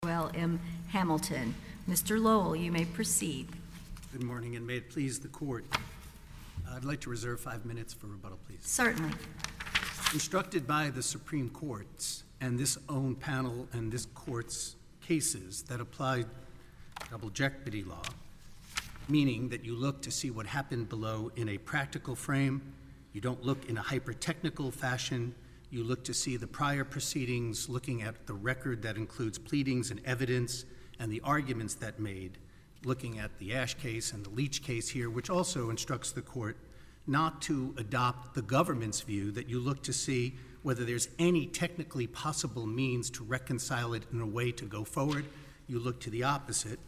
Lowell M. Hamilton. Mr. Lowell, you may proceed. Good morning, and may it please the court. I'd like to reserve 5 minutes for rebuttal, please. Certainly. Instructed by the Supreme Courts and this own panel and this court's cases that apply double jeopardy law, meaning that you look to see what happened below in a practical frame, you don't look in a hyper-technical fashion, you look to see the prior proceedings, looking at the record that includes pleadings and evidence and the arguments that made, looking at the Ash case and the Leach case here, which also instructs the court not to adopt the government's view, that you look to see whether there's any technically possible means to reconcile it in a way to go forward. You look to the opposite.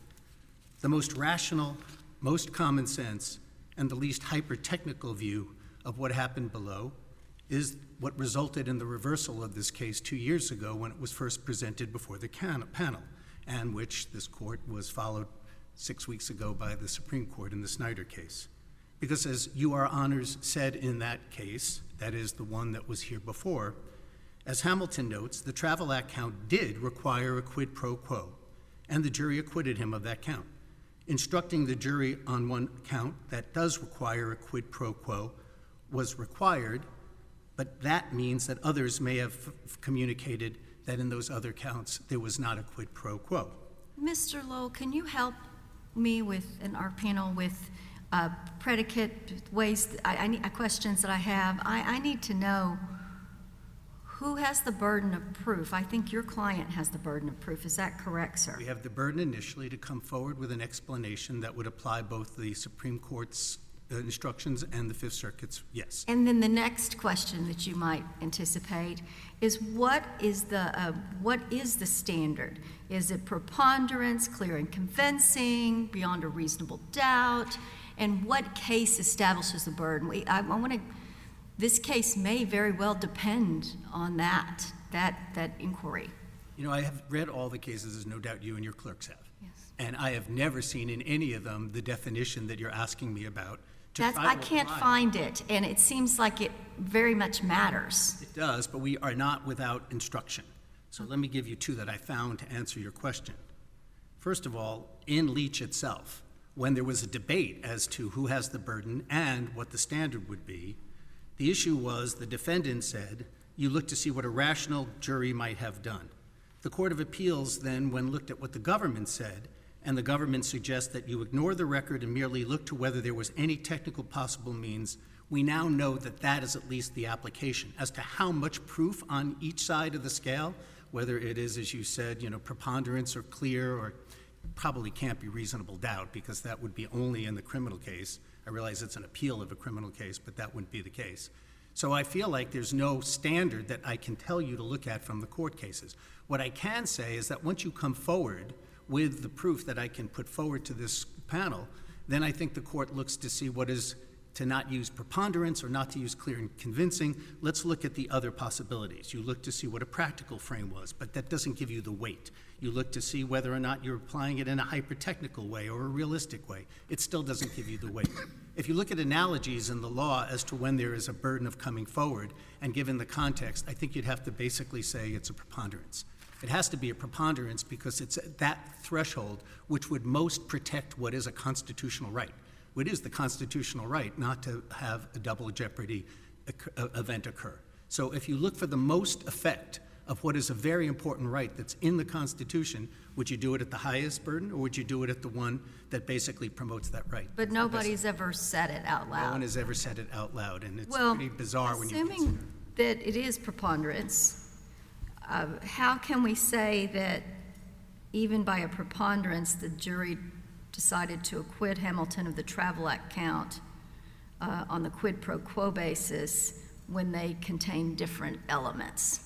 The most rational, most common sense, and the least hyper-technical view of what happened below is what resulted in the reversal of this case 2 years ago when it was first presented before the panel, and which this court was followed 6 weeks ago by the Supreme Court in the Snyder case. Because as your honors said in that case, that is the one that was here before, as Hamilton notes, the Travel Act count did require a quid pro quo, and the jury acquitted him of that count. Instructing the jury on one count that does require a quid pro quo was required, but that means that others may have communicated that in those other counts there was not a quid pro quo. Mr. Lowell, can you help me with, and our panel, with predicate ways, questions that I have? I need to know who has the burden of proof. I think your client has the burden of proof. Is that correct, sir? We have the burden initially to come forward with an explanation that would apply both the Supreme Court's instructions and the Fifth Circuit's, yes. And then the next question that you might anticipate is what is the standard? Is it preponderance, clear and convincing, beyond a reasonable doubt? And what case establishes the burden? This case may very well depend on that inquiry. You know, I have read all the cases, as no doubt you and your clerks have. Yes. And I have never seen in any of them the definition that you're asking me about. I can't find it, and it seems like it very much matters. It does, but we are not without instruction. So let me give you two that I found to answer your question. First of all, in Leach itself, when there was a debate as to who has the burden and what the standard would be, the issue was the defendant said, you look to see what a rational jury might have done. The Court of Appeals then, when looked at what the government said, and the government suggests that you ignore the record and merely look to whether there was any technical possible means, we now know that that is at least the application. As to how much proof on each side of the scale, whether it is, as you said, preponderance or clear, or probably can't be reasonable doubt, because that would be only in the criminal case. I realize it's an appeal of a criminal case, but that wouldn't be the case. So I feel like there's no standard that I can tell you to look at from the court cases. What I can say is that once you come forward with the proof that I can put forward to this panel, then I think the court looks to see what is to not use preponderance or not to use clear and convincing. Let's look at the other possibilities. You look to see what a practical frame was, but that doesn't give you the weight. You look to see whether or not you're applying it in a hyper-technical way or a realistic way. It still doesn't give you the weight. If you look at analogies in the law as to when there is a burden of coming forward, and given the context, I think you'd have to basically say it's a preponderance. It has to be a preponderance because it's that threshold which would most protect what is a constitutional right. What is the constitutional right not to have a double jeopardy event occur? So if you look for the most effect of what is a very important right that's in the Constitution, would you do it at the highest burden, or would you do it at the one that basically promotes that right? But nobody's ever said it out loud. No one has ever said it out loud, and it's pretty bizarre when you consider. Assuming that it is preponderance, how can we say that even by a preponderance the jury decided to acquit Hamilton of the Travel Act count on the quid pro quo basis when they contain different elements?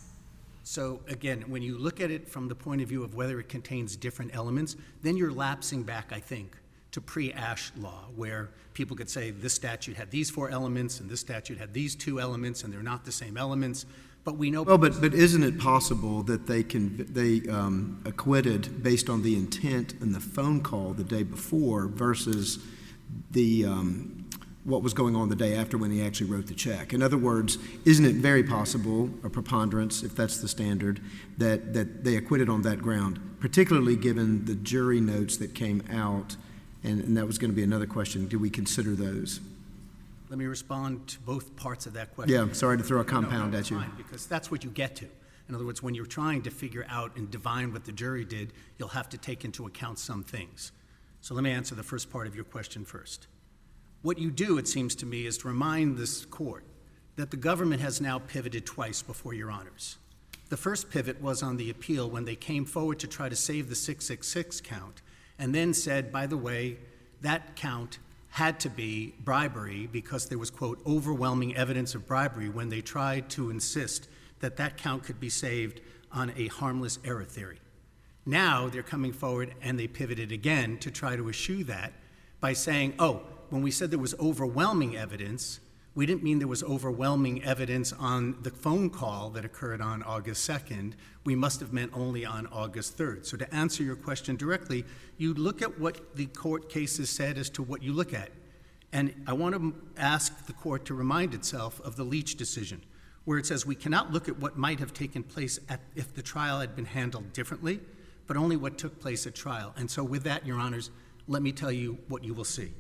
So again, when you look at it from the point of view of whether it contains different elements, then you're lapsing back, I think, to pre-Ash law, where people could say this statute had these 4 elements and this statute had these 2 elements, and they're not the same elements. But we know. Well, but isn't it possible that they acquitted based on the intent in the phone call the day before versus the what was going on the day after when he actually wrote the check. In other words, isn't it very possible, a preponderance, if that's the standard, that they acquitted on that ground, particularly given the jury notes that came out, and that was going to be another question. Do we consider those? Let me respond to both parts of that question. Yeah, sorry to throw a compound at you. Fine, because that's what you get to. In other words, when you're trying to figure out and divine what the jury did, you'll have to take into account some things. So let me answer the first part of your question first. What you do, it seems to me, is to remind this court that the government has now pivoted twice before your honors. The first pivot was on the appeal when they came forward to try to save the 666 count, and then said, by the way, that count had to be bribery because there was, quote, overwhelming evidence of bribery when they tried to insist that that count could be saved on a harmless error theory. Now they're coming forward and they pivoted again to try to eschew that by saying, oh, when we said there was overwhelming evidence, we didn't mean there was overwhelming evidence on the phone call that occurred on August 2nd. We must have meant only on August 3rd. So to answer your question directly, you look at what the court cases said as to what you look at. And I want to ask the court to remind itself of the Leach decision, where it says we cannot look at what might have taken place if the trial had been handled differently, but only what took place at trial. And so with that, your honors, let me tell you what you will see.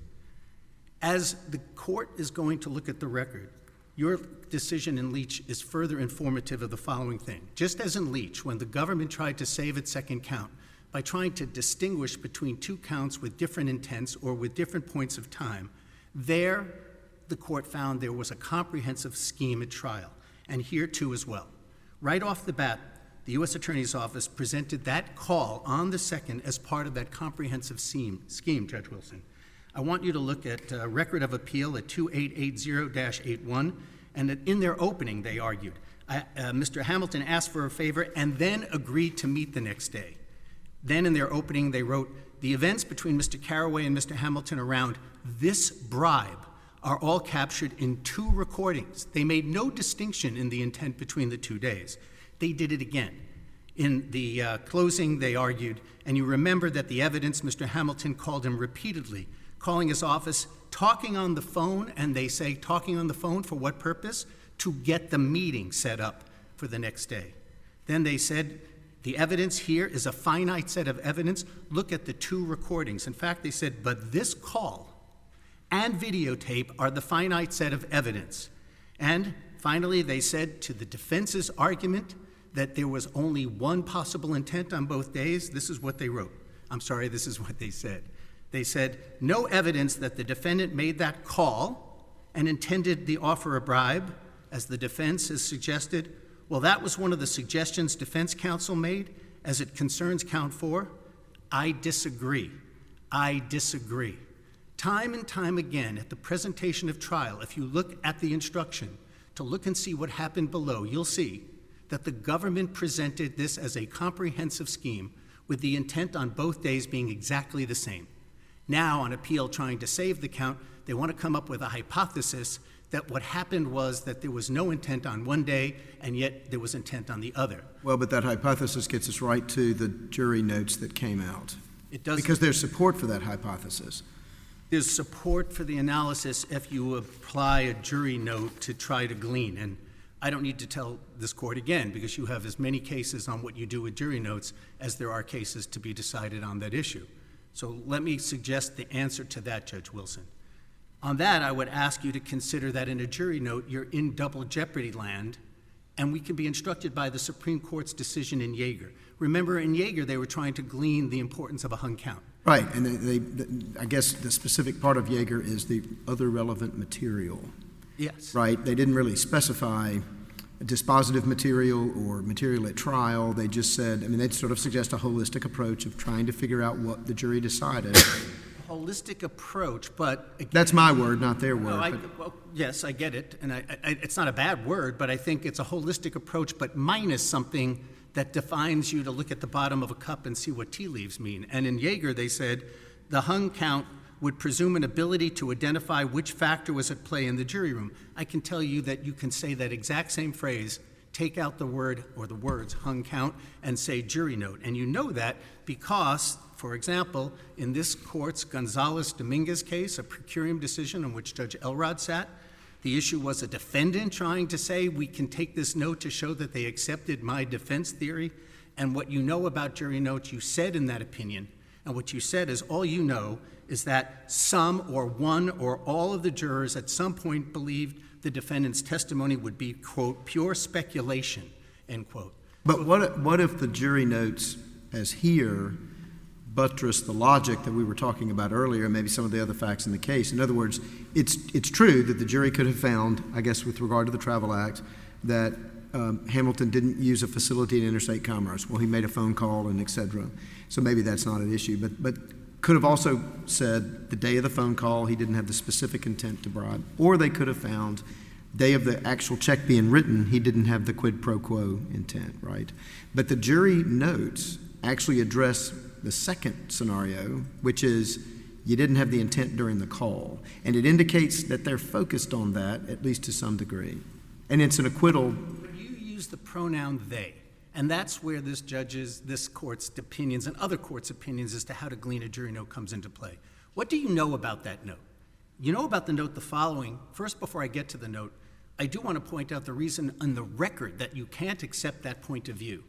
As the court is going to look at the record, your decision in Leach is further informative of the following thing. Just as in Leach, when the government tried to save its second count by trying to distinguish between two counts with different intents or with different points of time, there the court found there was a comprehensive scheme at trial, and here too as well. Right off the bat, the U.S. Attorney's Office presented that call on the second as part of that comprehensive scheme, Judge Wilson. I want you to look at Record of Appeal at 2880-81, and in their opening they argued, Mr. Hamilton asked for a favor and then agreed to meet the next day. Then in their opening they wrote, the events between Mr. Carraway and Mr. Hamilton around this bribe are all captured in two recordings. They made no distinction in the intent between the 2 days. They did it again. In the closing, they argued, and you remember that the evidence, Mr. Hamilton called him repeatedly, calling his office, talking on the phone, and they say talking on the phone for what purpose? To get the meeting set up for the next day. Then they said, the evidence here is a finite set of evidence. Look at the two recordings. In fact, they said, but this call and videotape are the finite set of evidence. And finally, they said to the defense's argument that there was only one possible intent on both days, this is what they wrote. I'm sorry, this is what they said. They said, no evidence that the defendant made that call and intended the offer a bribe, as the defense has suggested. Well, that was one of the suggestions defense counsel made as it concerns count 4. I disagree. I disagree. Time and time again at the presentation of trial, if you look at the instruction to look and see what happened below, you'll see that the government presented this as a comprehensive scheme with the intent on both days being exactly the same. Now, on appeal, trying to save the count, they want to come up with a hypothesis that what happened was that there was no intent on one day, and yet there was intent on the other. Well, but that hypothesis gets us right to the jury notes that came out. It does. Because there's support for that hypothesis. There's support for the analysis if you apply a jury note to try to glean. And I don't need to tell this court again, because you have as many cases on what you do with jury notes as there are cases to be decided on that issue. So let me suggest the answer to that, Judge Wilson. On that, I would ask you to consider that in a jury note, you're in double jeopardy land, and we can be instructed by the Supreme Court's decision in Yeager. Remember, in Yeager, they were trying to glean the importance of a hung count. Right, and I guess the specific part of Yeager is the other relevant material. Yes. Right, they didn't really specify dispositive material or material at trial. They just said, I mean, they'd sort of suggest a holistic approach of trying to figure out what the jury decided. Holistic approach, but again, that's my word, not their word. Well, yes, I get it, and it's not a bad word, but I think it's a holistic approach, but minus something that defines you to look at the bottom of a cup and see what tea leaves mean. And in Yeager, they said the hung count would presume an ability to identify which factor was at play in the jury room. I can tell you that you can say that exact same phrase, take out the word or the words hung count, and say jury note. And you know that because For example, in this court's Gonzalez-Dominguez case, a per curiam decision on which Judge Elrod sat, the issue was a defendant trying to say, we can take this note to show that they accepted my defense theory. And what you know about jury notes, you said in that opinion, and what you said is all you know is that some or one or all of the jurors at some point believed the defendant's testimony would be, quote, pure speculation, end quote. But what if the jury notes, as here, buttress the logic that we were talking about earlier, and maybe some of the other facts in the case? In other words, it's true that the jury could have found, I guess with regard to the Travel Act, that Hamilton didn't use a facility in interstate commerce. Well, he made a phone call and et cetera. So maybe that's not an issue. But could have also said the day of the phone call he didn't have the specific intent to bribe. Or they could have found day of the actual check being written he didn't have the quid pro quo intent, right? But the jury notes actually address the second scenario, which is you didn't have the intent during the call. And it indicates that they're focused on that, at least to some degree. And it's an acquittal. But you use the pronoun they, and that's where this court's opinions and other courts' opinions as to how to glean a jury note comes into play. What do you know about that note? You know about the note the following. First, before I get to the note, I do want to point out the reason on the record that you can't accept that point of view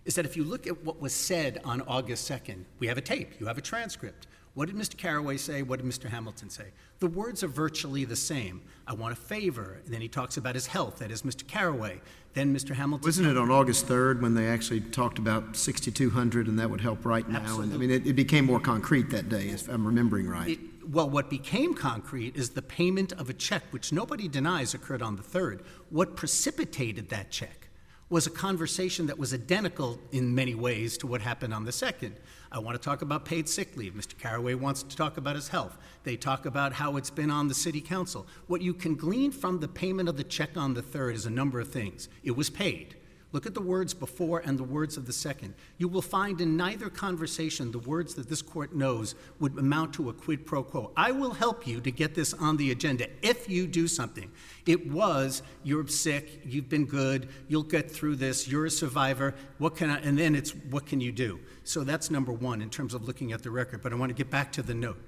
is that if you look at what was said on August 2nd, we have a tape, you have a transcript. What did Mr. Carraway say? What did Mr. Hamilton say? The words are virtually the same. I want a favor. And then he talks about his health. That is Mr. Carraway. Then Mr. Hamilton. Wasn't it on August 3rd when they actually talked about 6,200 and that would help right now? Absolutely. And I mean, it became more concrete that day, if I'm remembering right. Well, what became concrete is the payment of a check, which nobody denies occurred on the 3rd. What precipitated that check was a conversation that was identical in many ways to what happened on the 2nd. I want to talk about paid sick leave. Mr. Carraway wants to talk about his health. They talk about how it's been on the city council. What you can glean from the payment of the check on the 3rd is a number of things. It was paid. Look at the words before and the words of the 2nd. You will find in neither conversation the words that this court knows would amount to a quid pro quo. I will help you to get this on the agenda if you do something. It was, you're sick, you've been good, you'll get through this, you're a survivor, and then it's, what can you do? So that's number one in terms of looking at the record, but I want to get back to the note.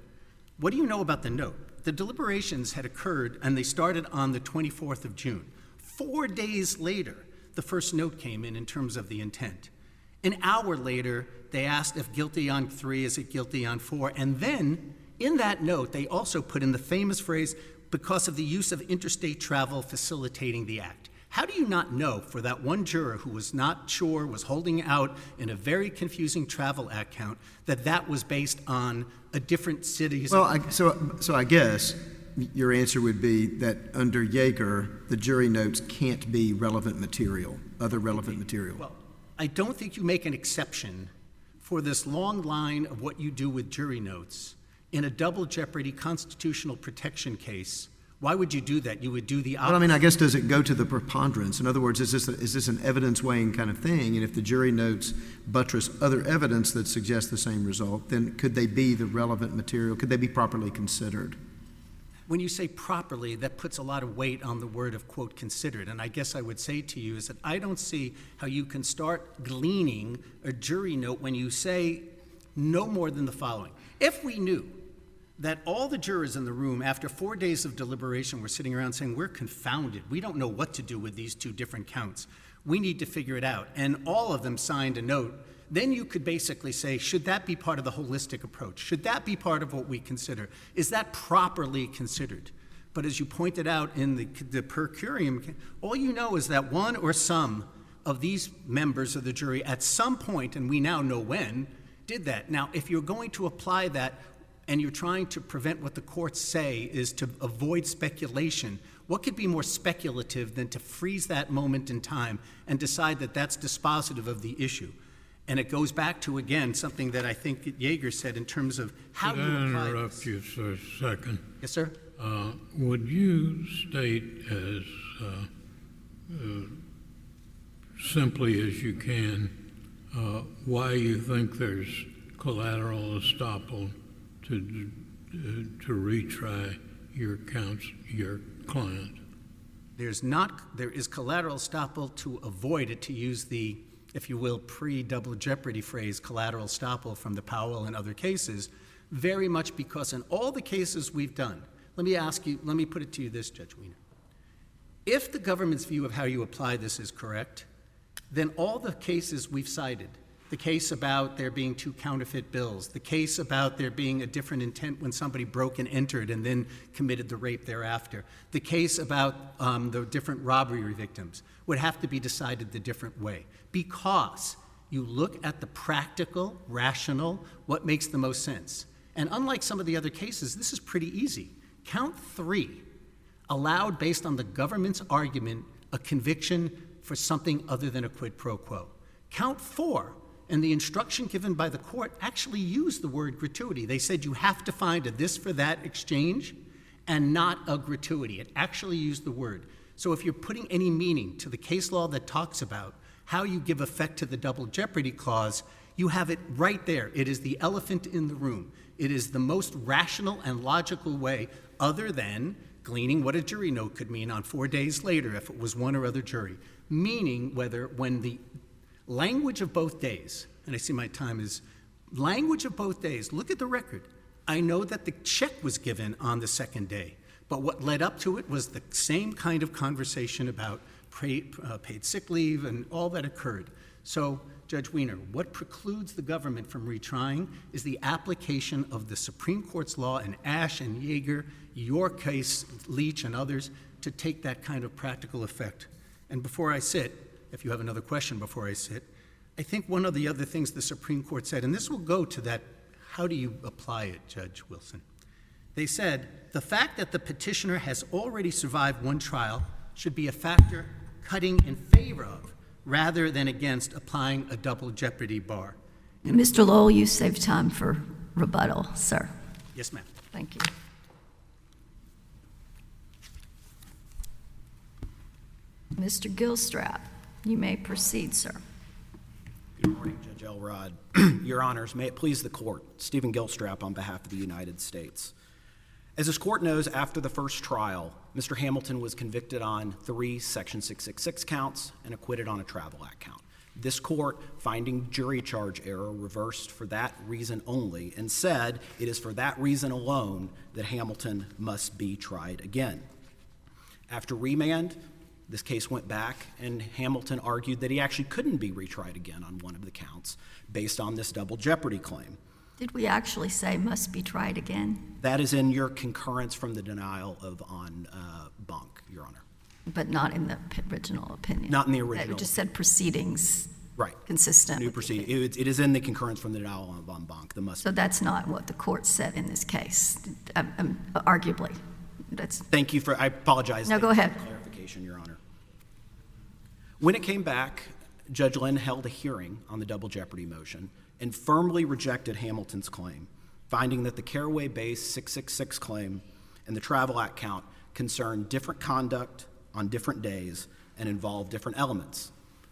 What do you know about the note? The deliberations had occurred, and they started on the 24th of June. 4 days later, the first note came in terms of the intent. An hour later, they asked if guilty on 3, is it guilty on 4? And then, in that note, they also put in the famous phrase, because of the use of interstate travel facilitating the act. How do you not know for that one juror who was not sure, was holding out in a very confusing travel act count, that that was based on a different city's... Well, so I guess your answer would be that under Yeager, the jury notes can't be relevant material, other relevant material. Well, I don't think you make an exception for this long line of what you do with jury notes in a double jeopardy constitutional protection case. Why would you do that? You would do the opposite. Well, I mean, I guess does it go to the preponderance? In other words, is this an evidence weighing kind of thing? And if the jury notes buttress other evidence that suggests the same result, then could they be the relevant material? Could they be properly considered? When you say properly, that puts a lot of weight on the word of, quote, considered. And I guess I would say to you is that I don't see how you can start gleaning a jury note when you say no more than the following. If we knew that all the jurors in the room after 4 days of deliberation were sitting around saying, we're confounded, we don't know what to do with these two different counts, we need to figure it out, and all of them signed a note, then you could basically say, should that be part of the holistic approach? Should that be part of what we consider? Is that properly considered? But as you pointed out in the per curiam, all you know is that one or some of these members of the jury at some point, and we now know when, did that. Now, if you're going to apply that and you're trying to prevent what the courts say is to avoid speculation, what could be more speculative than to freeze that moment in time and decide that that's dispositive of the issue? And it goes back to, again, something that I think that Yeager said in terms of how you apply this. Could I interrupt you for a second? Yes, sir? Would you state as simply as you can why you think there's collateral estoppel to retry your client? There is collateral estoppel to avoid it, to use the if you will, pre-double jeopardy phrase, collateral estoppel from the Powell and other cases, very much because in all the cases we've done, let me put it to you this, Judge Wiener. If the government's view of how you apply this is correct, then all the cases we've cited, the case about there being 2 counterfeit bills, the case about there being a different intent when somebody broke and entered and then committed the rape thereafter, the case about the different robbery victims would have to be decided the different way, because you look at the practical, rational, what makes the most sense. And unlike some of the other cases, this is pretty easy. Count 3 allowed, based on the government's argument, a conviction for something other than a quid pro quo. Count 4, and the instruction given by the court actually used the word gratuity. They said you have to find a this for that exchange and not a gratuity. It actually used the word. So if you're putting any meaning to the case law that talks about how you give effect to the double jeopardy clause, you have it right there. It is the elephant in the room. It is the most rational and logical way, other than gleaning what a jury note could mean on 4 days later if it was one or other jury. Meaning when the language of both days, and I see my time is, language of both days, look at the record. I know that the check was given on the second day, but what led up to it was the same kind of conversation about paid sick leave and all that occurred. So, Judge Wiener, what precludes the government from retrying is the application of the Supreme Court's law in Ashe and Yeager, your case, Leach, and others, to take that kind of practical effect. And before I sit, if you have another question before I sit, I think one of the other things the Supreme Court said, and this will go to that, how do you apply it, Judge Wilson? They said, the fact that the petitioner has already survived one trial should be a factor cutting in favor of, rather than against, applying a double jeopardy bar. Mr. Lowell, you saved time for rebuttal, sir. Yes, ma'am. Thank you. Mr. Gilstrap, you may proceed, sir. Good morning, Judge Elrod. Your Honors, may it please the Court, Stephen Gilstrap on behalf of the United States. As this Court knows, after the first trial, Mr. Hamilton was convicted on 3 Section 666 counts and acquitted on a Travel Act count. This Court, finding jury charge error, reversed for that reason only and said it is for that reason alone that Hamilton must be tried again. After remand, this case went back, and Hamilton argued that he actually couldn't be retried again on one of the counts based on this double jeopardy claim. Did we actually say must be tried again? That is in your concurrence from the denial of en banc, Your Honor. But not in the original opinion? Not in the original. It just said proceedings. Right. Consistent. New proceeding. It is in the concurrence from the denial of en banc. The must. So that's not what the court said in this case, arguably. That's. Thank you for, I apologize. No, go ahead. Clarification, Your Honor. When it came back, Judge Lynn held a hearing on the double jeopardy motion and firmly rejected Hamilton's claim, finding that the Caraway-based 666 claim and the Travel Act count concerned different conduct on different days and involved different elements.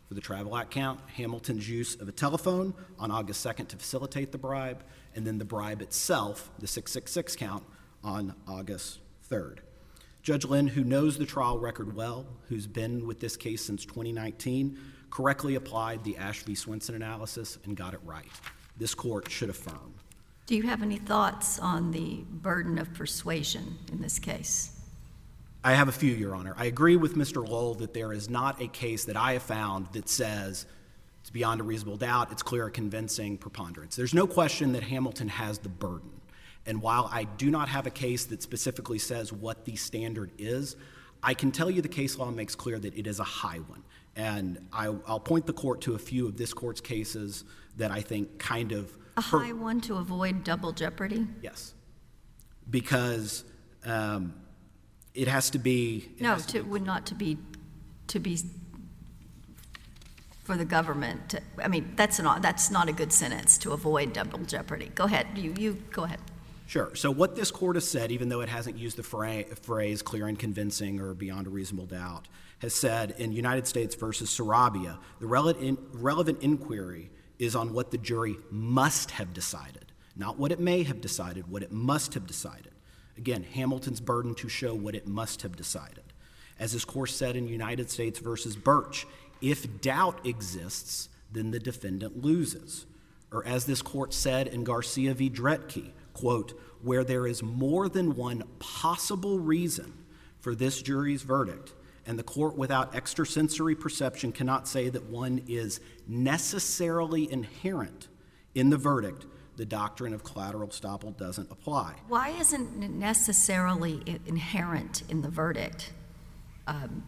For the Travel Act count, Hamilton's use of a telephone on August 2nd to facilitate the bribe, and then the bribe itself, the 666 count, on August 3rd. Judge Lynn, who knows the trial record well, who's been with this case since 2019, correctly applied the Ashe v. Swenson analysis and got it right. This court should affirm. Do you have any thoughts on the burden of persuasion in this case? I have a few, Your Honor. I agree with Mr. Lowell that there is not a case that I have found that says it's beyond a reasonable doubt, it's clear, convincing preponderance. There's no question that Hamilton has the burden. And while I do not have a case that specifically says what the standard is, I can tell you the case law makes clear that it is a high one. And I'll point the court to a few of this court's cases that I think kind of... A high one to avoid double jeopardy? Yes. Because it has to be... Not to be for the government. I mean, that's not a good sentence, to avoid double jeopardy. Go ahead. You go ahead. Sure. So what this court has said, even though it hasn't used the phrase clear and convincing or beyond a reasonable doubt, has said in United States versus Sarabia, the relevant inquiry is on what the jury must have decided, not what it may have decided, what it must have decided. Again, Hamilton's burden to show what it must have decided. As this court said in United States versus Birch, if doubt exists, then the defendant loses. Or as this court said in Garcia v. Dretke, quote, where there is more than one possible reason for this jury's verdict, and the court without extrasensory perception cannot say that one is necessarily inherent in the verdict, the doctrine of collateral estoppel doesn't apply. Why isn't it necessarily inherent in the verdict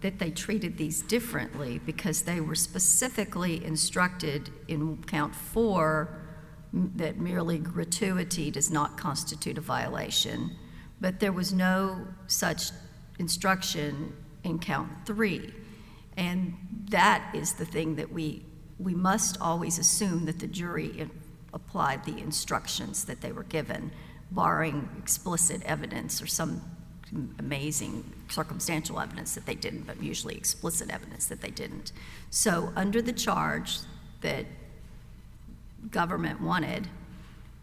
that they treated these differently? Because they were specifically instructed in count 4 that merely gratuity does not constitute a violation, but there was no such instruction in count 3. And that is the thing that we must always assume that the jury applied the instructions that they were given, barring explicit evidence or some amazing circumstantial evidence that they didn't, but usually explicit evidence that they didn't. So under the charge that government wanted,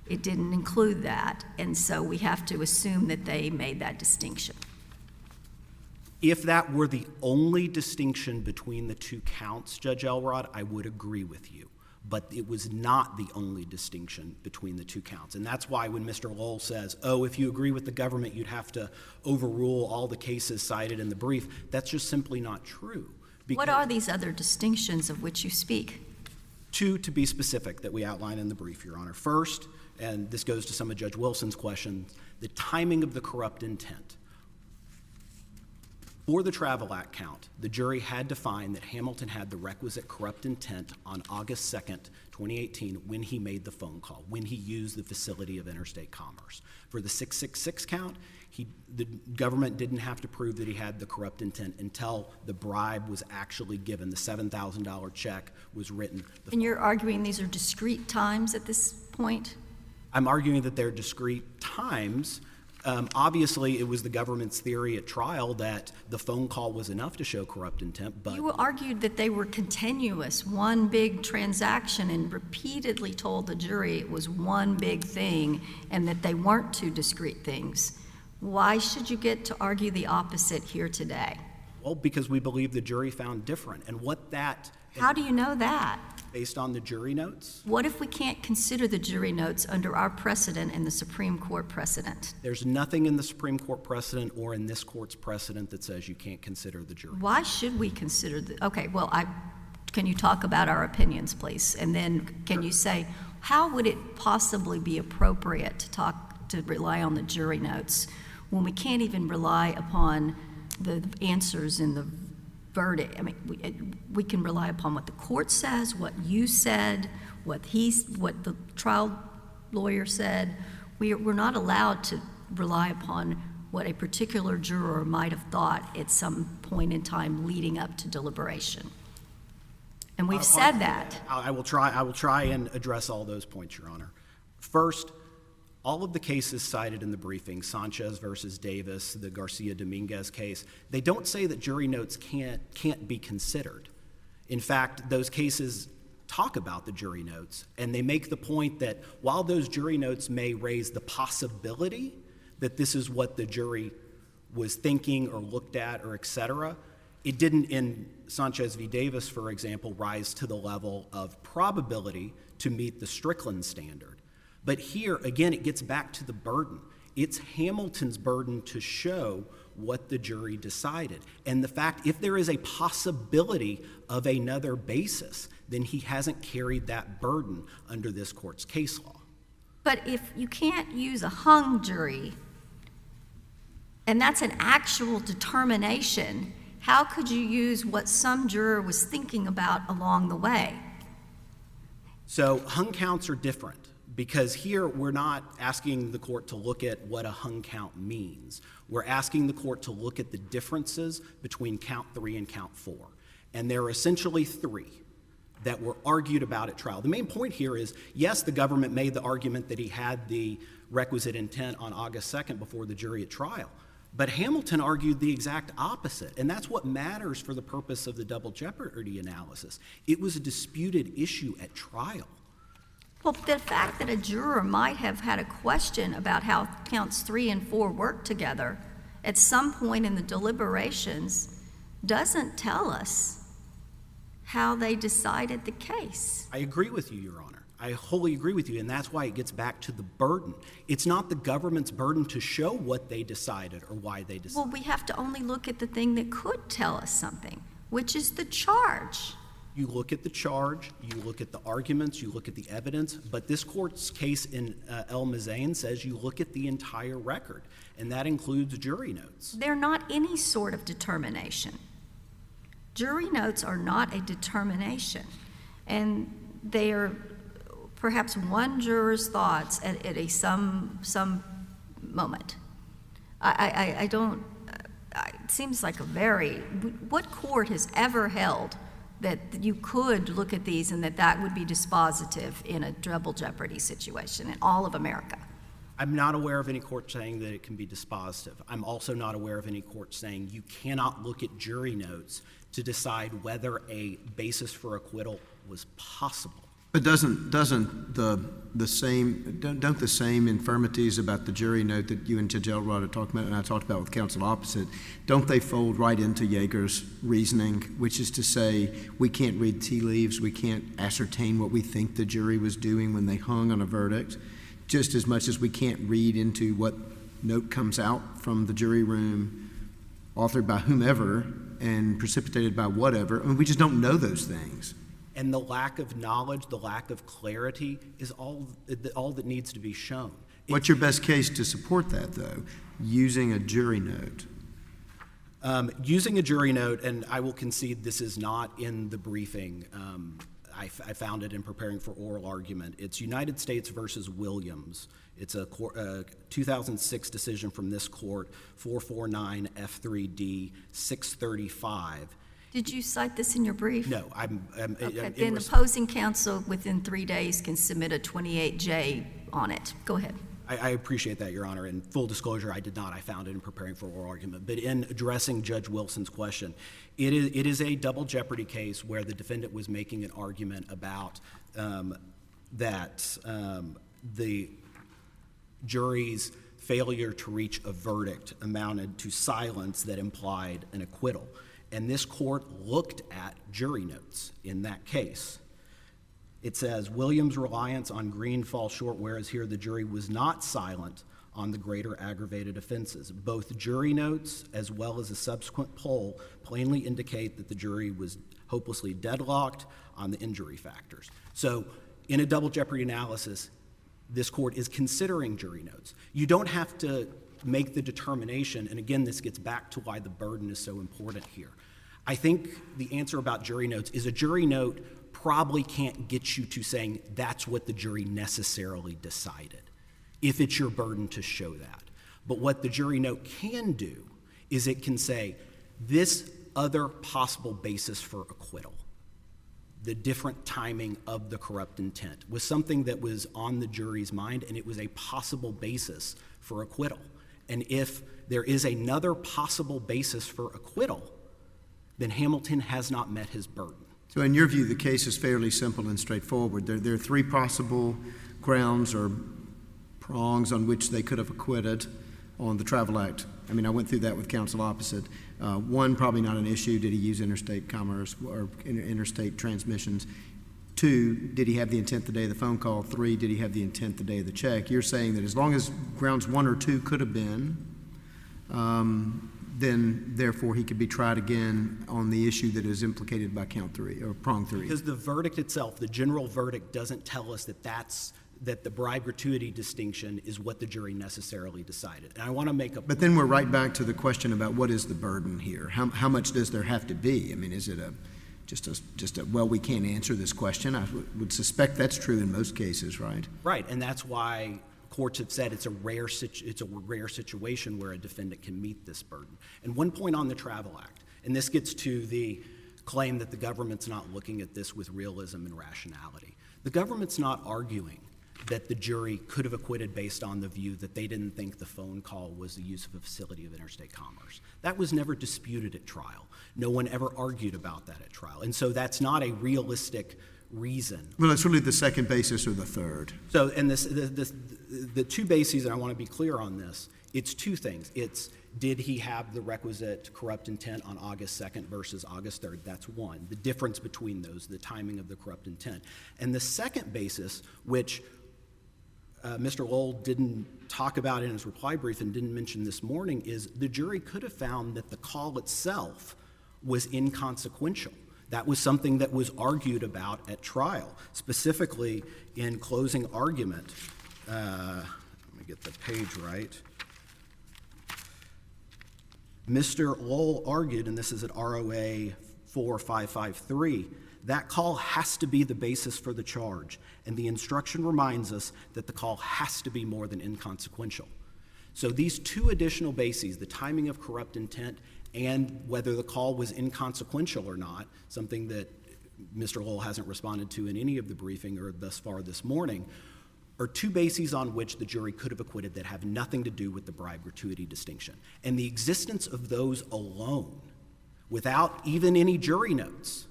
it didn't include that, and so we have to assume that they made that distinction. If that were the only distinction between the two counts, Judge Elrod, I would agree with you. But it was not the only distinction between the two counts. And that's why when Mr. Lowell says, oh, if you agree with the government, you'd have to overrule all the cases cited in the brief, that's just simply not true. What are these other distinctions of which you speak? 2, to be specific, that we outline in the brief, Your Honor. First, and this goes to some of Judge Wilson's questions, the timing of the corrupt intent. For the Travel Act count, the jury had to find that Hamilton had the requisite corrupt intent on August 2nd, 2018, when he made the phone call, when he used the facility of interstate commerce. For the 666 count, the government didn't have to prove that he had the corrupt intent until the bribe was actually given. The $7,000 check was written. And you're arguing these are discrete times at this point? I'm arguing that they're discrete times. Obviously, it was the government's theory at trial that the phone call was enough to show corrupt intent, but... You argued that they were continuous, one big transaction, and repeatedly told the jury it was one big thing and that they weren't two discrete things. Why should you get to argue the opposite here today? Well, because we believe the jury found different. And what that... How do you know that? Based on the jury notes? What if we can't consider the jury notes under our precedent and the Supreme Court precedent? There's nothing in the Supreme Court precedent or in this court's precedent that says you can't consider the jury. Why should we consider okay, well, can you talk about our opinions, please? And then can you say, how would it possibly be appropriate to rely on the jury notes when we can't even rely upon the answers in the verdict? I mean, we can rely upon what the court says, what you said, what the trial lawyer said. We're not allowed to rely upon what a particular juror might have thought at some point in time leading up to deliberation. And we've said that. I will try and address all those points, Your Honor. First, all of the cases cited in the briefing, Sanchez versus Davis, the Garcia Dominguez case, they don't say that jury notes can't be considered. In fact, those cases talk about the jury notes, and they make the point that while those jury notes may raise the possibility that this is what the jury was thinking or looked at or et cetera, it didn't, in Sanchez v. Davis, for example, rise to the level of probability to meet the Strickland standard. But here, again, it gets back to the burden. It's Hamilton's burden to show what the jury decided. And the fact, if there is a possibility of another basis, then he hasn't carried that burden under this court's case law. But if you can't use a hung jury, and that's an actual determination, how could you use what some juror was thinking about along the way? So hung counts are different, because here we're not asking the court to look at what a hung count means. We're asking the court to look at the differences between count 3 and count 4. And there are essentially 3 that were argued about at trial. The main point here is, yes, the government made the argument that he had the requisite intent on August 2nd before the jury at trial. But Hamilton argued the exact opposite, and that's what matters for the purpose of the double jeopardy analysis. It was a disputed issue at trial. Well, the fact that a juror might have had a question about how counts 3 and 4 work together at some point in the deliberations doesn't tell us how they decided the case. I agree with you, Your Honor. I wholly agree with you, and that's why it gets back to the burden. It's not the government's burden to show what they decided or why they decided. Well, we have to only look at the thing that could tell us something, which is the charge. You look at the charge, you look at the arguments, you look at the evidence, but this court's case in El Mazain says you look at the entire record, and that includes jury notes. They're not any sort of determination. Jury notes are not a determination, and they are perhaps one juror's thoughts at some moment. I don't, it seems like what court has ever held that you could look at these and that would be dispositive in a double jeopardy situation in all of America? I'm not aware of any court saying that it can be dispositive. I'm also not aware of any court saying you cannot look at jury notes to decide whether a basis for acquittal was possible. But don't the same infirmities about the jury note that you and Judge Elrod are talking about, and I talked about with counsel opposite, don't they fold right into Yeager's reasoning, which is to say we can't read tea leaves, we can't ascertain what we think the jury was doing when they hung on a verdict, just as much as we can't read into what note comes out from the jury room, authored by whomever and precipitated by whatever. I mean, we just don't know those things. And the lack of knowledge, the lack of clarity is all that needs to be shown. What's your best case to support that, though, using a jury note? Using a jury note, and I will concede this is not in the briefing. I found it in preparing for oral argument. It's United States versus Williams. It's a 2006 decision from this court, 449 F3D 635. Did you cite this in your brief? No, Okay, then opposing counsel within 3 days can submit a 28J on it. Go ahead. I appreciate that, Your Honor. And full disclosure, I did not. I found it in preparing for oral argument. But in addressing Judge Wilson's question, it is a double jeopardy case where the defendant was making an argument about that the jury's failure to reach a verdict amounted to silence that implied an acquittal. And this court looked at jury notes in that case. It says, Williams' reliance on Green falls short, whereas here the jury was not silent on the greater aggravated offenses. Both jury notes as well as a subsequent poll plainly indicate that the jury was hopelessly deadlocked on the injury factors. So in a double jeopardy analysis, this court is considering jury notes. You don't have to make the determination, and again, this gets back to why the burden is so important here. I think the answer about jury notes is a jury note probably can't get you to saying that's what the jury necessarily decided, if it's your burden to show that. But what the jury note can do is it can say this other possible basis for acquittal, the different timing of the corrupt intent, was something that was on the jury's mind, and it was a possible basis for acquittal. And if there is another possible basis for acquittal, then Hamilton has not met his burden. So in your view, the case is fairly simple and straightforward. There are three possible grounds or prongs on which they could have acquitted on the Travel Act. I mean, I went through that with counsel opposite. One, probably not an issue. Did he use interstate commerce or interstate transmissions? Two, did he have the intent the day of the phone call? Three, did he have the intent the day of the check? You're saying that as long as grounds one or two could have been, then therefore he could be tried again on the issue that is implicated by count three or prong three. Because the verdict itself, the general verdict, doesn't tell us that the bribe gratuity distinction is what the jury necessarily decided. And I want to make a But then we're right back to the question about what is the burden here? How much does there have to be? I mean, is it just a well, we can't answer this question? I would suspect that's true in most cases, right? Right, and that's why courts have said it's a rare situation where a defendant can meet this burden. And one point on the Travel Act, and this gets to the claim that the government's not looking at this with realism and rationality. The government's not arguing that the jury could have acquitted based on the view that they didn't think the phone call was the use of a facility of interstate commerce. That was never disputed at trial. No one ever argued about that at trial. And so that's not a realistic reason. Well, it's really the second basis or the third. So, and the two bases, and I want to be clear on this, it's two things. It's, did he have the requisite corrupt intent on August 2nd versus August 3rd? That's one. The difference between those, the timing of the corrupt intent. And the second basis, which Mr. Lowell didn't talk about in his reply brief and didn't mention this morning, is the jury could have found that the call itself was inconsequential. That was something that was argued about at trial, specifically in closing argument. Let me get the page right. Mr. Lowell argued, and this is at ROA 4553, that call has to be the basis for the charge, and the instruction reminds us that the call has to be more than inconsequential. So these two additional bases, the timing of corrupt intent and whether the call was inconsequential or not, something that Mr. Lowell hasn't responded to in any of the briefing or thus far this morning, are two bases on which the jury could have acquitted that have nothing to do with the bribe gratuity distinction. And the existence of those alone, without even any jury notes,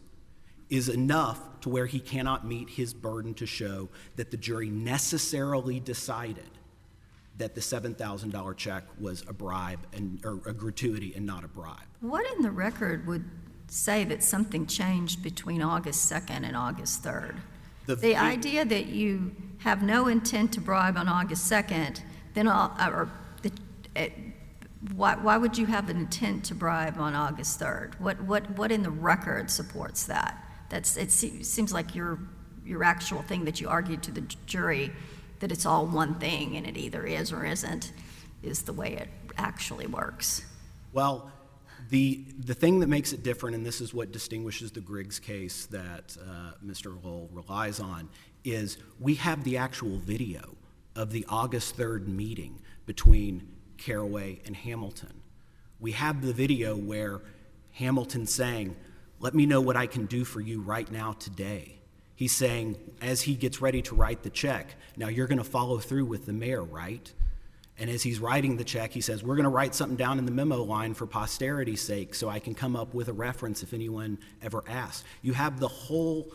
is enough to where he cannot meet his burden to show that the jury necessarily decided that the $7,000 check was a bribe or a gratuity and not a bribe. What in the record would say that something changed between August 2nd and August 3rd? The idea that you have no intent to bribe on August 2nd, then why would you have an intent to bribe on August 3rd? What in the record supports that? It seems like your actual thing that you argued to the jury, that it's all one thing and it either is or isn't, is the way it actually works. Well, the thing that makes it different, and this is what distinguishes the Griggs case that Mr. Lowell relies on, is we have the actual video of the August 3rd meeting between Caraway and Hamilton. We have the video where Hamilton's saying, "Let me know what I can do for you right now today." He's saying, as he gets ready to write the check, "Now you're going to follow through with the mayor, right?" And as he's writing the check, he says, "We're going to write something down in the memo line for posterity's sake so I can come up with a reference if anyone ever asks." You have the whole,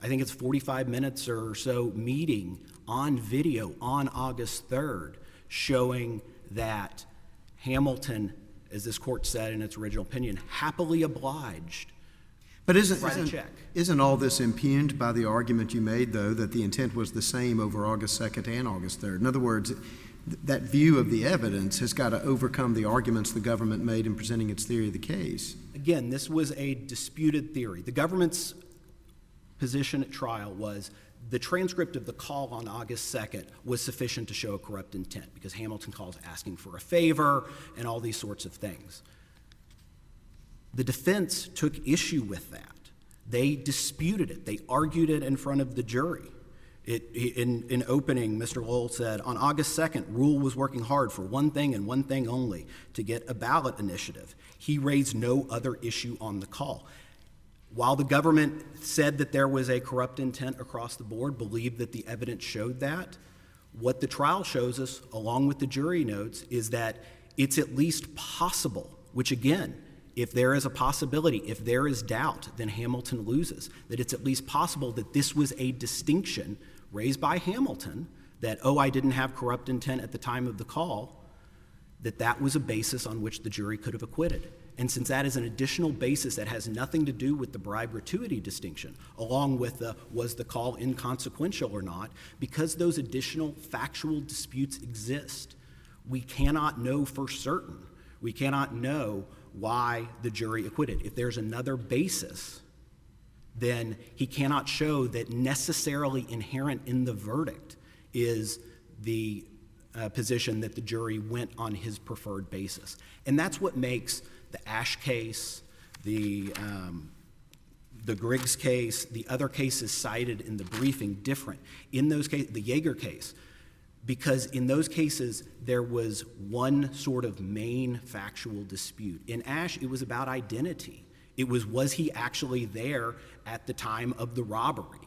I think it's 45 minutes or so meeting on video on August 3rd showing that Hamilton, as this court said in its original opinion, happily obliged. But Write a check. isn't all this impugned by the argument you made, though, that the intent was the same over August 2nd and August 3rd? In other words, that view of the evidence has got to overcome the arguments the government made in presenting its theory of the case. Again, this was a disputed theory. The government's position at trial was the transcript of the call on August 2nd was sufficient to show a corrupt intent because Hamilton calls asking for a favor and all these sorts of things. The defense took issue with that. They disputed it. They argued it in front of the jury. In opening, Mr. Lowell said, "On August 2nd, Rule was working hard for one thing and one thing only, to get a ballot initiative. He raised no other issue on the call." While the government said that there was a corrupt intent across the board, believed that the evidence showed that, what the trial shows us, along with the jury notes, is that it's at least possible, which again, if there is a possibility, if there is doubt, then Hamilton loses. That it's at least possible that this was a distinction raised by Hamilton, that, oh, I didn't have corrupt intent at the time of the call, that was a basis on which the jury could have acquitted. And since that is an additional basis that has nothing to do with the bribe gratuity distinction, along with the was the call inconsequential or not, because those additional factual disputes exist, we cannot know for certain. We cannot know why the jury acquitted. If there's another basis, then he cannot show that necessarily inherent in the verdict is the position that the jury went on his preferred basis. And that's what makes the Ash case, the Griggs case, the other cases cited in the briefing different. In those cases, the Yeager case, because in those cases, there was one sort of main factual dispute. In Ash, it was about identity. It was he actually there at the time of the robbery?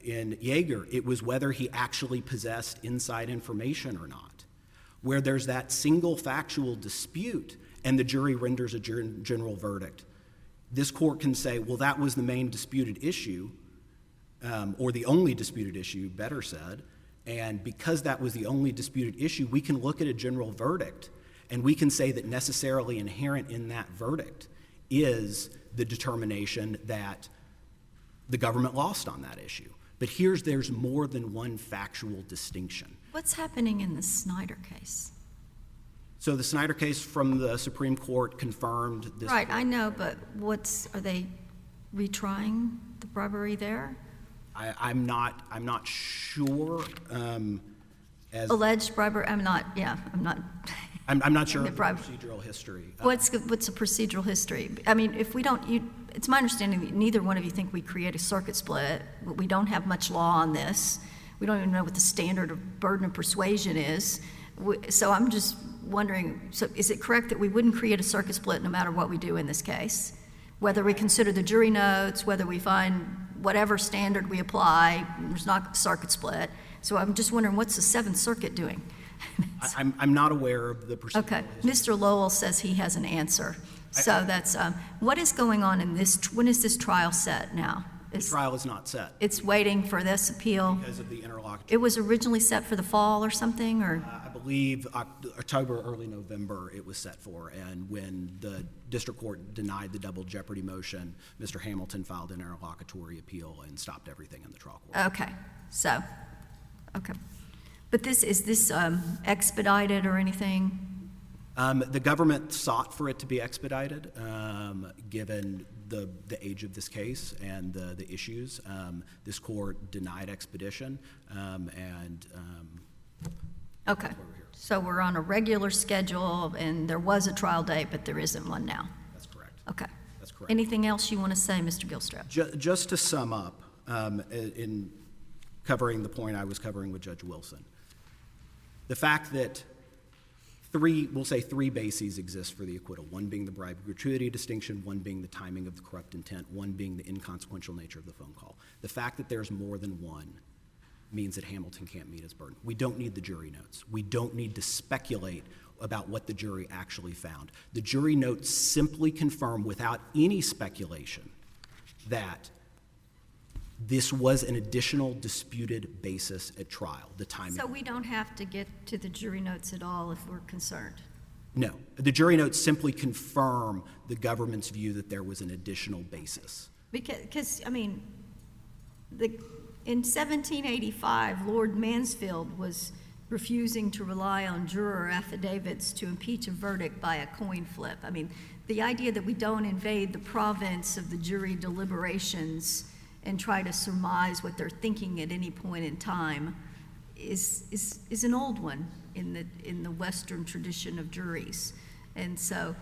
In Yeager, it was whether he actually possessed inside information or not. Where there's that single factual dispute and the jury renders a general verdict, this court can say, well, that was the main disputed issue, or the only disputed issue, better said, and because that was the only disputed issue, we can look at a general verdict, and we can say that necessarily inherent in that verdict is the determination that the government lost on that issue. But there's more than one factual distinction. What's happening in the Snyder case? So the Snyder case from the Supreme Court confirmed this. Right, I know, but are they retrying the bribery there? I'm not sure. Alleged bribery, I'm not. I'm not sure The of the bribe- procedural history. What's the procedural history? I mean, if we don't, it's my understanding that neither one of you think we create a circuit split. We don't have much law on this. We don't even know what the standard of burden of persuasion is. So I'm just wondering, so is it correct that we wouldn't create a circuit split no matter what we do in this case? Whether we consider the jury notes, whether we find whatever standard we apply, there's not a circuit split. So I'm just wondering, what's the Seventh Circuit doing? I'm not aware of the procedural Okay, history. Mr. Lowell says he has an answer. So that's, what is going on in this, when is this trial set now? The trial is not set It's waiting for this appeal? because of the interlocutory. It was originally set for the fall or something, or? I believe October, early November, it was set for. And when the district court denied the double jeopardy motion, Mr. Hamilton filed an interlocutory appeal and stopped everything in the trial court. Okay, so, okay. But is this expedited or anything? The government sought for it to be expedited, given the age of this case and the issues. This court denied expedition, Okay, so we're on a regular schedule, and there was a trial date, but there isn't one now? that's correct. Okay. That's correct. Anything else you want to say, Mr. Gilstrap? Just to sum up, in covering the point I was covering with Judge Wilson, the fact that three bases exist for the acquittal, one being the bribe gratuity distinction, one being the timing of the corrupt intent, one being the inconsequential nature of the phone call. The fact that there's more than one means that Hamilton can't meet his burden. We don't need the jury notes. We don't need to speculate about what the jury actually found. The jury notes simply confirm without any speculation that this was an additional disputed basis at trial, the timing. So we don't have to get to the jury notes at all if we're concerned? No, the jury notes simply confirm the government's view that there was an additional basis. Because I mean, in 1785, Lord Mansfield was refusing to rely on juror affidavits to impeach a verdict by a coin flip. I mean, the idea that we don't invade the province of the jury deliberations and try to surmise what they're thinking at any point in time is an old one in the Western tradition of juries. And so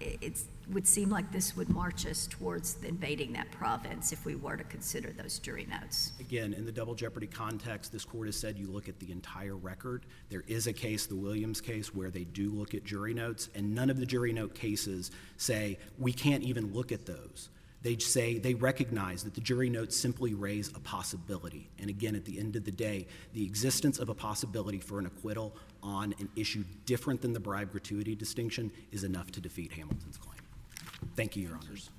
it would seem like this would march us towards invading that province if we were to consider those jury notes. Again, in the double jeopardy context, this court has said you look at the entire record. There is a case, the Williams case, where they do look at jury notes, and none of the jury note cases say we can't even look at those. They say they recognize that the jury notes simply raise a possibility. And again, at the end of the day, the existence of a possibility for an acquittal on an issue different than the bribe gratuity distinction is enough to defeat Hamilton's claim. Thank you, Your Honors.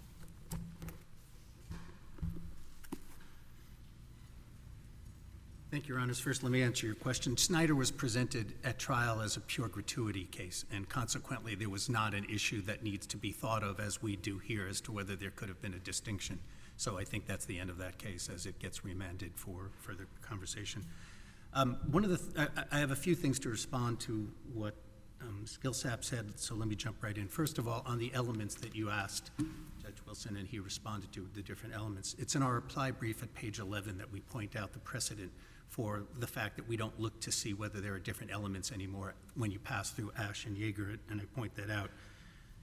Thank you, Your Honors. First, let me answer your question. Snyder was presented at trial as a pure gratuity case, and consequently, there was not an issue that needs to be thought of as we do here as to whether there could have been a distinction. So I think that's the end of that case as it gets remanded for further conversation. I have a few things to respond to what Gilstrap said, so let me jump right in. First of all, on the elements that you asked Judge Wilson, and he responded to the different elements. It's in our reply brief at page 11 that we point out the precedent for the fact that we don't look to see whether there are different elements anymore when you pass through Ash and Yeager, and I point that out.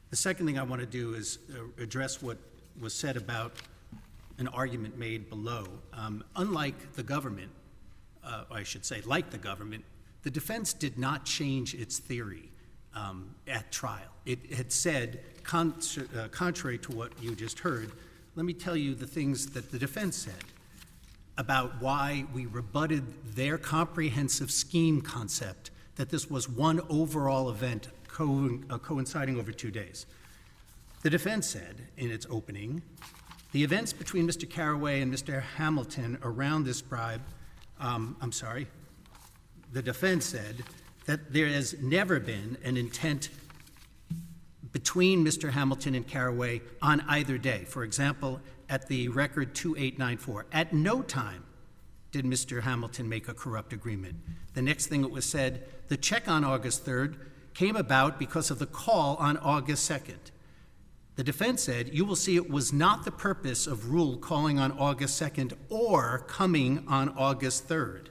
The second thing I want to do is address what was said about an argument made below. Unlike the government, or I should say like the government, the defense did not change its theory at trial. It had said, contrary to what you just heard, let me tell you the things that the defense said about why we rebutted their comprehensive scheme concept that this was one overall event coinciding over 2 days. The defense said in its opening, the events between Mr. Carraway and Mr. Hamilton around this bribe, the defense said that there has never been an intent between Mr. Hamilton and Carraway on either day. For example, at the record 2894, at no time did Mr. Hamilton make a corrupt agreement. The next thing it was said, the check on August 3rd came about because of the call on August 2nd. The defense said, you will see it was not the purpose of Rule calling on August 2nd or coming on August 3rd.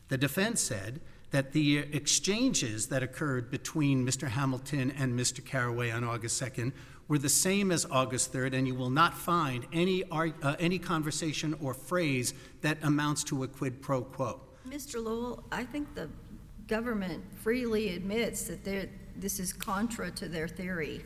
The defense said that the exchanges that occurred between Mr. Hamilton and Mr. Carraway on August 2nd were the same as August 3rd, and you will not find any conversation or phrase that amounts to a quid pro quo. Mr. Lowell, I think the government freely admits that this is contra to their theory,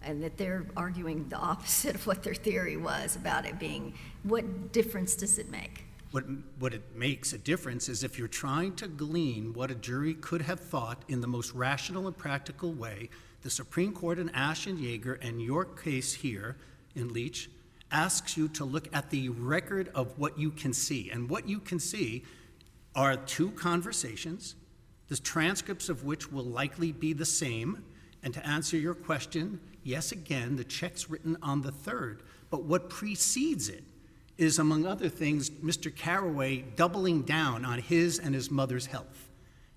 and that they're arguing the opposite of what their theory was about it being. What difference does it make? What it makes a difference is if you're trying to glean what a jury could have thought in the most rational and practical way, the Supreme Court in Ash and Yeager and your case here in Leach asks you to look at the record of what you can see. And what you can see are two conversations, the transcripts of which will likely be the same. And to answer your question, yes, again, the check's written on the 3rd. But what precedes it is, among other things, Mr. Carraway doubling down on his and his mother's health,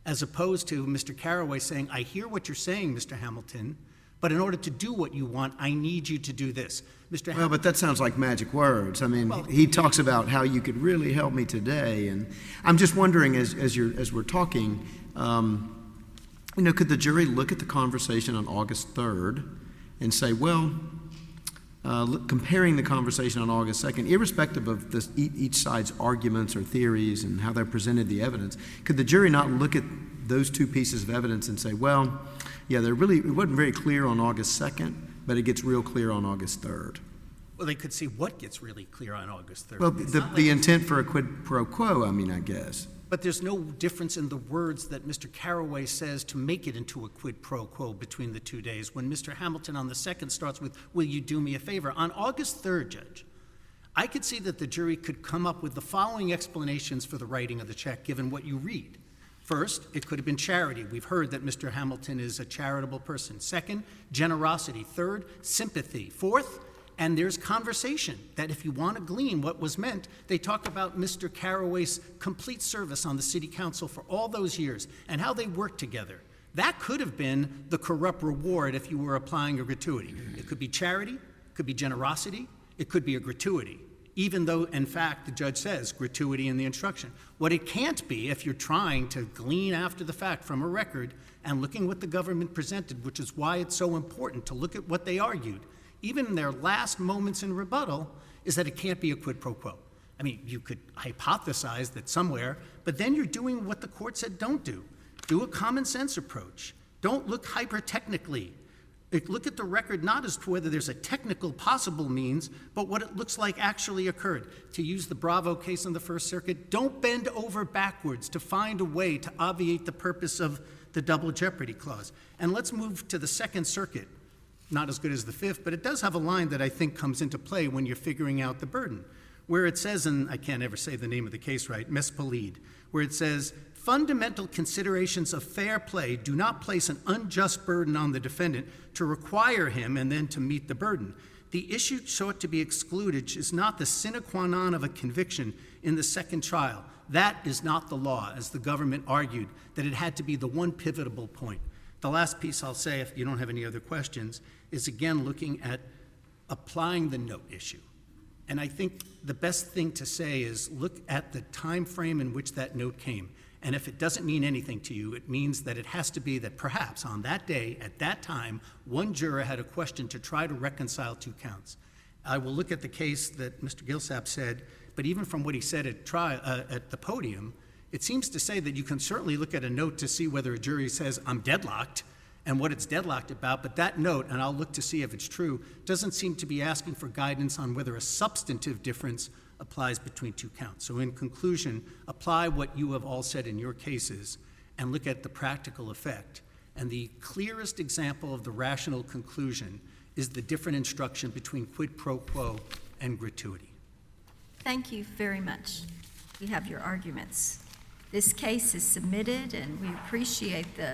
as opposed to Mr. Carraway saying, I hear what you're saying, Mr. Hamilton, but in order to do what you want, I need you to do this. Mr. Well, but that sounds like magic words. I mean, he talks about how you could really help me today, and I'm just wondering, as we're talking, could the jury look at the conversation on August 3rd and say, well, comparing the conversation on August 2nd, irrespective of each side's arguments or theories and how they presented the evidence, could the jury not look at those two pieces of evidence and say, well, yeah, it wasn't very clear on August 2nd, but it gets real clear on August 3rd? Well, they could see what gets really clear on August 3rd. Well, the intent for a quid pro quo, I guess. But there's no difference in the words that Mr. Carraway says to make it into a quid pro quo between the 2 days, when Mr. Hamilton on the 2nd starts with, will you do me a favor? On August 3rd, Judge, I could see that the jury could come up with the following explanations for the writing of the check, given what you read. First, it could have been charity. We've heard that Mr. Hamilton is a charitable person. Second, generosity. Third, sympathy. Fourth, and there's conversation that if you want to glean what was meant, they talk about Mr. Carraway's complete service on the city council for all those years and how they worked together. That could have been the corrupt reward if you were applying a gratuity. It could be charity, it could be generosity, it could be a gratuity, even though, in fact, the judge says gratuity in the instruction. What it can't be, if you're trying to glean after the fact from a record and looking what the government presented, which is why it's so important to look at what they argued, even in their last moments in rebuttal, is that it can't be a quid pro quo. I mean, you could hypothesize that somewhere, but then you're doing what the court said don't do. Do a common sense approach. Don't look hyper-technically. Look at the record not as to whether there's a technical possible means, but what it looks like actually occurred. To use the Bravo case in the First Circuit, don't bend over backwards to find a way to obviate the purpose of the double jeopardy clause. And let's move to the Second Circuit. Not as good as the Fifth, but it does have a line that I think comes into play when you're figuring out the burden, where it says, and I can't ever say the name of the case right, Mespalid, where it says, fundamental considerations of fair play do not place an unjust burden on the defendant to require him and then to meet the burden. The issue sought to be excluded is not the sine qua non of a conviction in the second trial. That is not the law, as the government argued, that it had to be the one pivotal point. The last piece I'll say, if you don't have any other questions, is again looking at applying the note issue. And I think the best thing to say is look at the time frame in which that note came. And if it doesn't mean anything to you, it means that it has to be that perhaps on that day, at that time, one juror had a question to try to reconcile two counts. I will look at the case that Mr. Gilstrap said, but even from what he said at the podium, it seems to say that you can certainly look at a note to see whether a jury says, I'm deadlocked, and what it's deadlocked about, but that note, and I'll look to see if it's true, doesn't seem to be asking for guidance on whether a substantive difference applies between two counts. So in conclusion, apply what you have all said in your cases and look at the practical effect. And the clearest example of the rational conclusion is the different instruction between quid pro quo and gratuity. Thank you very much. We have your arguments. This case is submitted, and we appreciate the